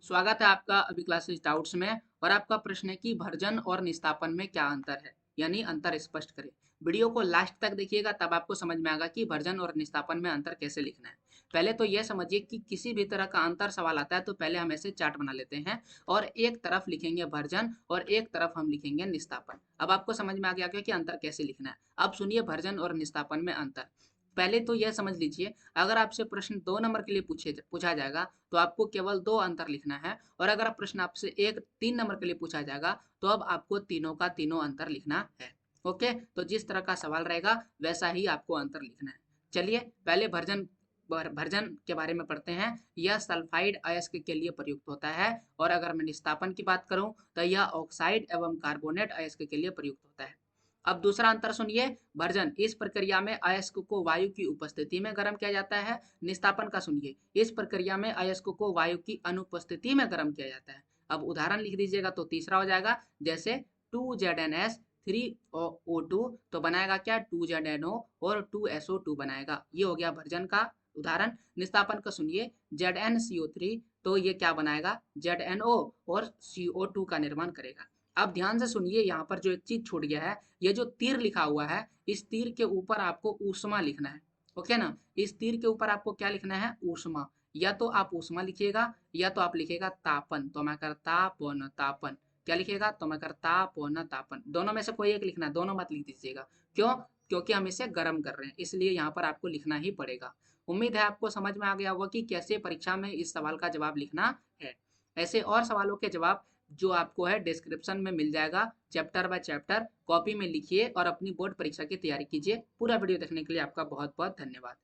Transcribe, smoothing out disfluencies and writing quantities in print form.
स्वागत है आपका अभी क्लासेस डाउट्स में। और आपका प्रश्न है कि भर्जन और निस्तापन में क्या अंतर है, यानी अंतर स्पष्ट करें। वीडियो को लास्ट तक देखिएगा, तब आपको समझ में आएगा कि भर्जन और निस्तापन में अंतर कैसे लिखना है। पहले तो यह समझिए कि किसी भी तरह का अंतर सवाल आता है तो पहले हम ऐसे चार्ट बना लेते हैं और एक तरफ लिखेंगे भर्जन और एक तरफ हम लिखेंगे निस्तापन। अब आपको समझ में आ गया कि अंतर कैसे लिखना है। अब सुनिए भर्जन और निस्तापन में अंतर। पहले तो यह समझ लीजिए, अगर आपसे प्रश्न 2 नंबर के लिए पूछा जाएगा तो आपको केवल 2 अंतर लिखना है। और अगर प्रश्न आपसे 3 नंबर के लिए पूछा जाएगा तो अब आपको तीनों का तीनों अंतर लिखना है। ओके, तो जिस तरह का सवाल रहेगा वैसा ही आपको अंतर लिखना है। चलिए पहले भर्जन के बारे में पढ़ते हैं। यह सल्फाइड अयस्क के लिए प्रयुक्त होता है। और अगर मैं निस्तापन की बात करूं तो यह ऑक्साइड एवं कार्बोनेट अयस्क के लिए प्रयुक्त होता है। अब दूसरा अंतर सुनिए। भर्जन, इस प्रक्रिया में अयस्क को वायु की उपस्थिति में गर्म किया जाता है। निस्तापन का सुनिए, इस प्रक्रिया में अयस्क को वायु की अनुपस्थिति में गर्म किया जाता है। अब उदाहरण लिख दीजिएगा तो तीसरा हो जाएगा, जैसे 2ZnS 3O2 तो बनाएगा क्या, 2ZnO और 2SO2 बनाएगा। ये हो गया भर्जन का उदाहरण। निस्तापन का सुनिए, ZnCO3 तो ये क्या बनाएगा, ZnO और CO2 का निर्माण करेगा। अब ध्यान से सुनिए, यहाँ पर जो एक चीज छूट गया है, ये जो तीर लिखा हुआ है, इस तीर के ऊपर आपको ऊष्मा लिखना है। ओके ना, इस तीर के ऊपर आपको क्या लिखना है, ऊष्मा। या तो आप ऊष्मा लिखिएगा या तो आप लिखिएगा तापन, तो मैं कर तापन तापन। क्या लिखिएगा, तो मैं कर तापन तापन। दोनों में से कोई एक लिखना है, दोनों मत लिख दीजिएगा। क्यों, क्योंकि हम इसे गर्म कर रहे हैं, इसलिए यहाँ पर आपको लिखना ही पड़ेगा। उम्मीद है आपको समझ में आ गया होगा कि कैसे परीक्षा में इस सवाल का जवाब लिखना है। ऐसे और सवालों के जवाब जो आपको है डिस्क्रिप्शन में मिल जाएगा, चैप्टर बाय चैप्टर कॉपी में लिखिए और अपनी बोर्ड परीक्षा की तैयारी कीजिए। पूरा वीडियो देखने के लिए आपका बहुत बहुत धन्यवाद।